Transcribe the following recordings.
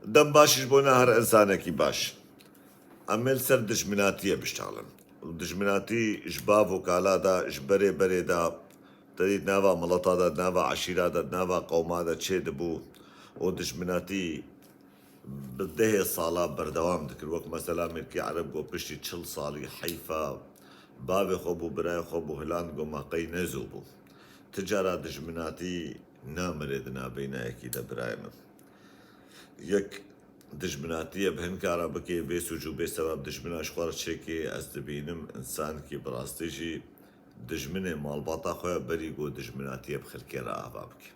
دم باشش بونا هر انسانكي باش عمل سر دشمناتية بشتغلن ودشمناتي جباب وكالا دا جبري بري دا تريد نافا ملطا دا نافا عشيرة دا نافا قوما دا تشي دبو ودشمناتي بده صالا بردوام دكر وقت مثلا ملكي عرب قو بشتي تشل صالي حيفا بابي خوبو براي خوبو هلان قو ما قي نزوبو تجارة دشمناتي نامردنا بينايكي دا برايمن يك دجمناتية بهنكارا بكي بيس وجو بي سبب دجمنا شخوار تشيكي از دبينم انسان كي براستيجي دجمنه مالباطا خويا بريقو دجمناتية بخلكي راه بابكي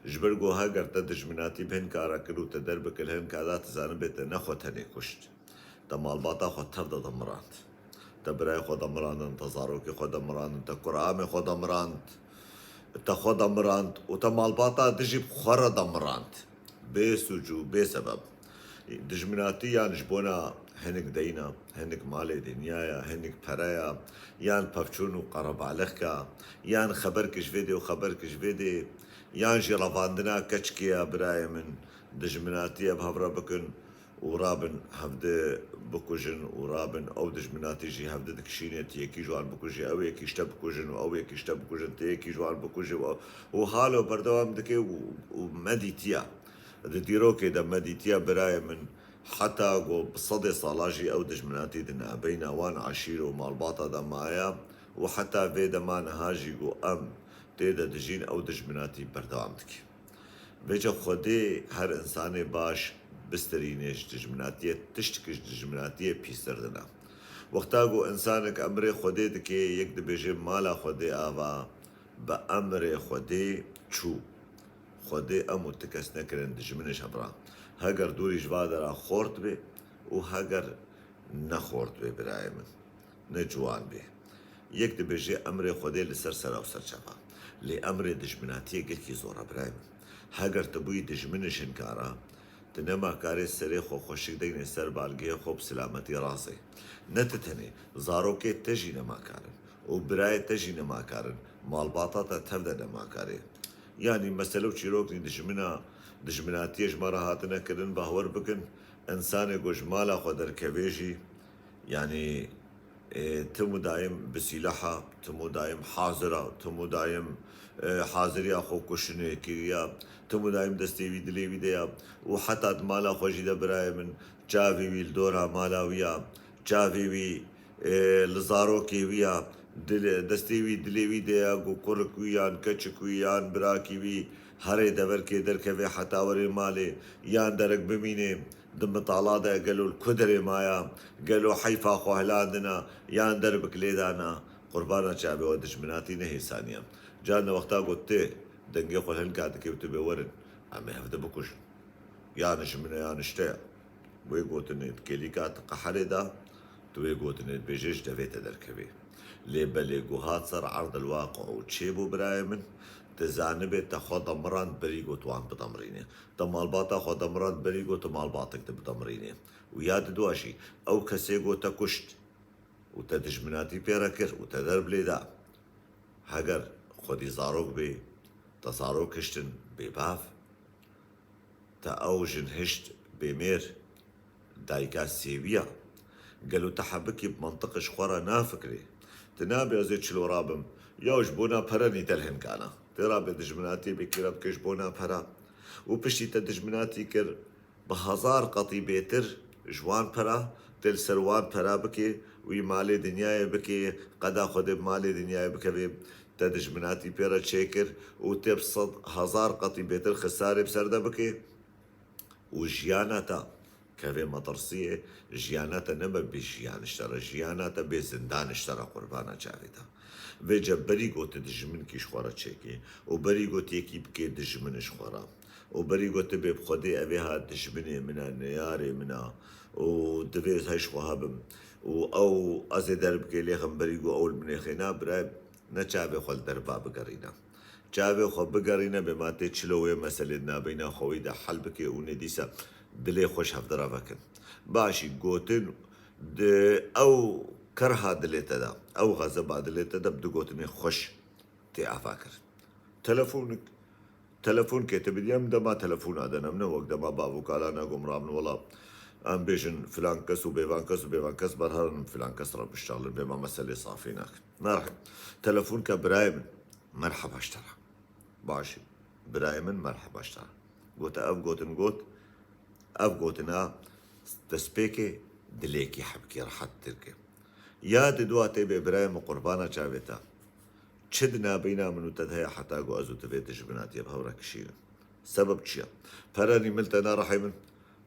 جبرقو هاگر تا دجمناتي بهنكارا كلو تدربك الهنكارا تزانبت نخو تني كشت تا مالباطا خو تفضى دمرانت تا براي خو دمرانت تا زاروكي خو دمرانت تا قرآمي خو دمرانت تا خو دمرانت و تا مالباطا دجيب خورا دمرانت بيس وجو بي سبب دجمناتي يعني جبونا هنك دينا هنك مالي دنيايا هنك برايا يعني بفشونو قرب عليك يعني خبرك جفيدي وخبرك جفيدي يعني جي رفاندنا كتشكيا براي من دجمناتي بهبرا بكن ورابن هفده بكوجن ورابن او دجمناتي جي هفده دكشيني تيكي جوان بكوجي او يكي شتا بكوجن او يكي شتا بكوجن تيكي جوان بكوجي وحالو بردوام دكي ومديتيا ديروكي دا مديتيا براي من حتى قو بصدي صالاجي او دجمناتي دنا بينا وان عشيرو مالباطا دا مايا وحتى فيدا ما نهاجي قو ام تيدا دجين او دجمناتي بردوامتك بيجا خودي هر انساني باش بسترينيش دجمناتية تشتكش دجمناتية بيستردنا وقتا قو انسانك امري خودي دكي يك بيجي مالا خودي آوا بأمري خودي چو خودي امو تكس نكرن دجمنش هبرا هاگر دوری جوادرا خورد بي و هاگر نخورد بي براي من نجوان بي يك دي بيجي امري خودي لسر سرا و سر چپا لي امري دجمناتي قلكي زورا براي من هاگر تبوي دجمنش انكارا تنما كاري سري خو خوشك ديني سر بالگي خو بسلامتي راسي نتتني زاروكي تجي نما كارن و براي تجي نما كارن مالباطا تفدا نما كاري يعني مسألة وشيروكني دجمناتيش مرة هاتنا كرن بهور بكن انسان قوش مالا خدر كبيجي يعني تمو دايم بسلاحة تمو دايم حاضرة تمو دايم حاضرية خو كشنه كيريا تمو دايم دستيوي دليوي ديا وحتى مالا خوشي دا براي من جاوي وي الدورها مالا ويا جاوي وي لزاروكي ويا دستيوي دليوي ديا قو كورك ويان كچك ويان براكي وي هري دبر كي دركبي حتى وري مالي يان درك بمينه دم طالادا قالوا الكدري مايا قالوا حيفا خو هلاندنا يان دربك ليدانا قربانا شعبي ودش مناتي نهي ثانية جانا وقتا قلت دنجي خو هن قاعد كيف ورن عمي هفدا بكوش يانش من يانشتا ويقوت نيت كيليكات قحردا تويقوت نيت بيجيش دفيت دركبي لي بليقو هاتسر عرض الواقع وتشيبو برايمن تزانبه تخو دمران بريقو توان بدمرينه تمالباتا خو دمران بريقو تمالباتك بدمرينه وياد دواشي او كسيقو تكشت وتدجمناتي بيركر وتدرب ليدا هاگر خودي زاروك بي تصاروك كشتن بباف تا اوجن هشت بمير دايكا سيبيا قالوا تحبكي بمنطقة شخورة نافكري تنابي ازيت شلو رابم يوش بونا براني تلهن كانا ترى دجمناتي بكيرب كش بونا برا وبشتي تدجمناتي كر بهزار قطي بيتر جوان برا تل سروان برا بكي وي مالي دنياي بكي قدا خد مالي دنياي بكي تدجمناتي بيرا تشيكر وتبصد هزار قطي بيتر خساري بسردا بكي وجيانتا كافي مطرسية جياناتا نما بجيان اشترى جياناتا بزندان اشترى قربانا شافتا ويجا بريقو تدجمن كي شخورا تشيكي وبريقو تيكي بكي دجمن شخورا وبريقو تبي بخدي أبيها دجمني منا نياري منا ودفيز هاي شخوهابم او ازي درب كي ليخم بريقو اول من خينا براب نچابي خول دربا بقرينا چابي خو بقرينا بما تشلوه مسألة بينا خويدا حلبكي ونديسا دلي خوش هفدرا بكن باشي قوتن او كرها دليتا دا او غزبا دليتا دا بدو قوتني خوش تي افاكر تلفونك تلفون كتب اليوم ده ما تلفون هذا من وقت ما بابو قال انا قوم رامن والله ام بيجن فلان كس وبيفان كس وبيفان كس برهرن فلان كس رب الشغل بما مسألة صافيناك نرحب تلفون كبرايم مرحبا اشترى باشي برايم مرحبا اشترى قوت اف قوتن قوت اف قوتنا تسبيكي دليكي حبكي راحت تركي يا ددواتي ببرايم قربانا جابتا چدنا بينا منو تدهي حتى قو ازو تبيتش بناتي بهورك شيء سبب چيا پراني ملتنا رحيمن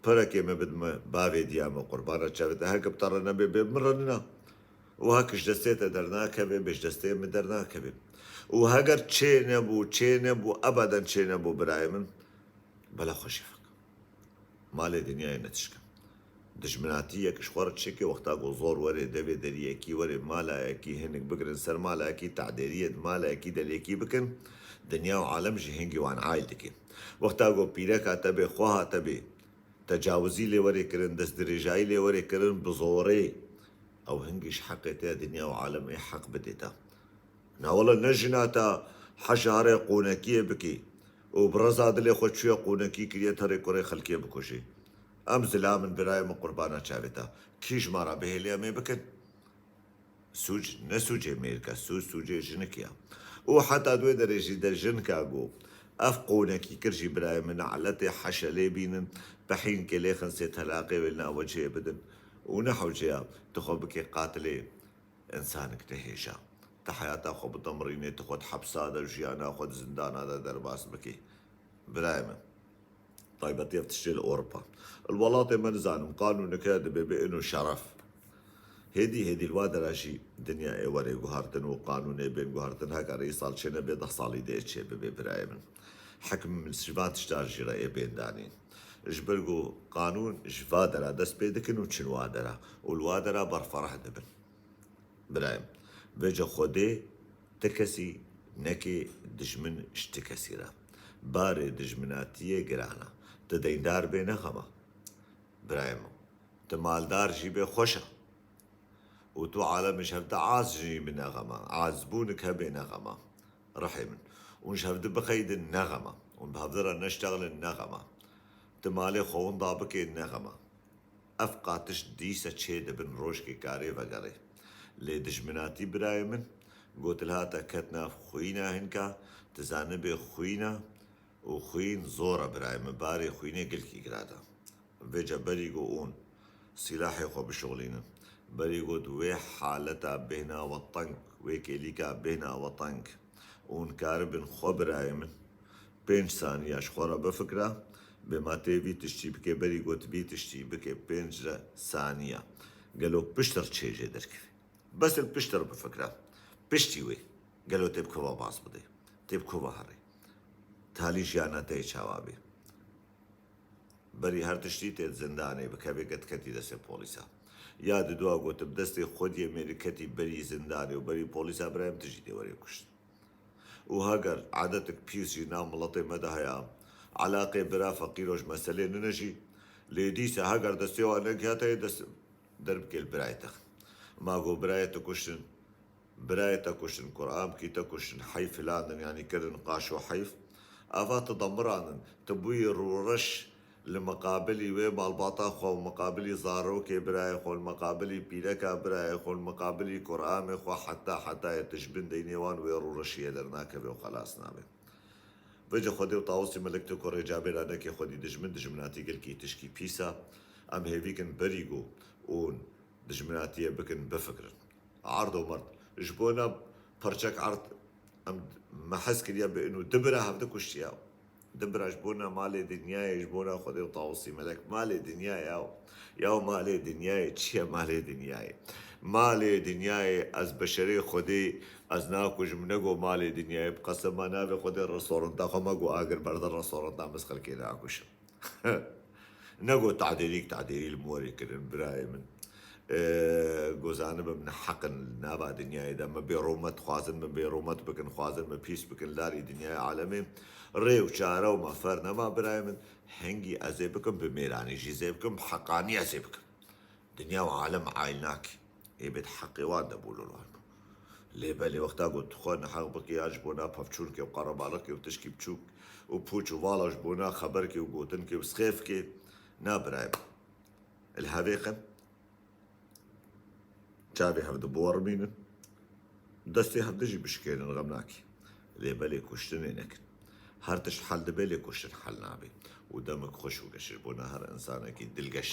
پركي ما بدم باوي ديام قربانا جابتا هكا بطرنا بمرنا وهكش دستيتا درناك بي بش دستي من درناك بي وهاگر چه نبو ابدا چه نبو برايمن بلا خوشيفك مالي دنيا نتشكا دجمناتية كشخورة شكي وقتا زور وري دبي دريكي وري مالا اكي هنك بقرن سر مالا اكي تعديرية مالا اكي دليكي بكن دنيا وعالم جهنجي وعن عائلتكي وقتا بيركا تبي خوها تبي تجاوزي لي وري كرن دس درجاي لي وري كرن بزوري او هنجيش حقيتها دنيا وعالم اي حق بديتا ناولا نجناتا حشارة قونكية بكي وبرزاد اللي خود شوية قونكي كريه تري كوري خلقية بكوشي ام زلامن براي من قربانا شابتا كيش مارا بهليا مي بكن سوج نسوج امريكا سوج جنكيا وحتى دوي درجي در جنكا جو افقونكي كرجي براي من علتي حشلي بينن بحين كلي خنسي تلاقي ولنا وجهي بدن ونحو جيا تخو بكي قاتلي انسانك تهيشا تحياتا خو بتمريني تخد حبسا در جيانا خد زندان هذا درباس بكي براي من طيب طيب تشتري اوروبا الولاطة منزان قانون كادب بانه شرف هدي الوادر شي دنيا اي وري قهرتن وقانون بين قهرتن هكا ريصال شنا بيضح صالي ديتشي برايمن حكم من سجبات اشتار جرائي بين داني اجبرقو قانون جفادرا دس بيدكن وچن وادرا والوادرا برفرح دبن برايم بيجا خودي تكسي نكي دجمن اشتكسيرا باري دجمناتيه قرانا تديندار بين خما برايمو تمالدار جيبه خوشة وتو عالم شهفت عاز جي من نغمة عازبونك هبي نغمة رحيمن ونشهفت بخيد النغمة ونبهذرة نشتغل النغمة تمالي خون ضابك النغمة أفقاتش ديسة شيدة بن روشكي كاري وغاري لي دجمناتي برايمن قلت لها تكتنا خوينا هنكا تزانبي خوينا وخوين زورة برايمن باري خويني قلكي قرادا بيجا بريقو اون سلاحي خو بشغلين بريقو دوي حالتا بهنا وطنك ويكيليكا بهنا وطنك اون كاربن خو برايمن بينج ثانية شخورة بفكرة بما تبي تشتي بكي بريقو تبي تشتي بكي بينج ثانية قالوا بشتر تشيجي دركفي بس البشتر بفكرة بشتي وي قالوا تبكوا باص بدي تبكوا بهري تالي جانا تي شوابي بري هر تشتي تيت زنداني بكبي قد كتي دسي بوليسا يا دوا قوت بدستي خودي ميركتي بري زنداني وبري بوليسا برايم تجي دي وري كشت وهاجر عادتك بيسي نام ملطي مدى هيا علاقة برا فقيروش مسألة ننجي ليديسا هاجر دستي وانا كاتي دس درب كيل برايتك ما قو برايتك كشن برايتك كشن قرآن كي تكشن حي فلان يعني كرن قاشو حيف افات تضمران تبوي رورش لمقابلي وما الباطا خو مقابلي زارو كي براي خو المقابلي بيلكا براي خو المقابلي قرآن خو حتى يتجبن دينيوان ويرو رشيه درناك بي وخلاص نامي بيجي خودي وطاوسي ملكتو كوري جابي لانكي خودي دجمناتي قل كي تشكي بيسا ام هيفيكن بريقو اون دجمناتي بكن بفكر عرض ومرض جبونا برشك عرض ام ما حس كريا بانه دبرة هفدك وشياو دبرة جبونا مالي دنياي جبونا خودي وطاوسي ملك مالي دنياي ياو مالي دنياي تشيا مالي دنياي از بشري خودي از ناكو جمنقو مالي دنياي بقسم ما نافي خودي الرسولان تا خمقو اقر برد الرسولان تا مسخل كينا اكوش نقو تعديلي الموري كرن براي من جوزانب من حقن نابا دنياي دا ما بيرومت خوازن ما بيرومت بكن خوازن ما بيس بكن لاري دنياي عالمي ريو شارة وما فرنا ما براي من هنجي ازيبكم بميراني جيزيبكم بحقاني ازيبكم دنيا وعالم عايلناك يبت حقي وادا بولو الوالب لێ بەلێ وەختا گوت خۆ نەحەق بکە یاش بۆنا پەفچونکێ و قەڕەباڵەکێ و تشکی بچووک و پوچ و واڵەش بۆنا خەبەرکێ و گوتنکێ و سخێفکێ نابرايب الهەڤێقن چاوی هەردە بۆڕبینن دەستی هەردەژی بشکێنن غەم ناکی لێ بەلێ کوشتنێ نەکن هەر تشت حەل دەبێ لێ کوشتن حەل نابێ و دەمک خۆش و گەشت بۆنا هەر ئەنسانێکی دلگەش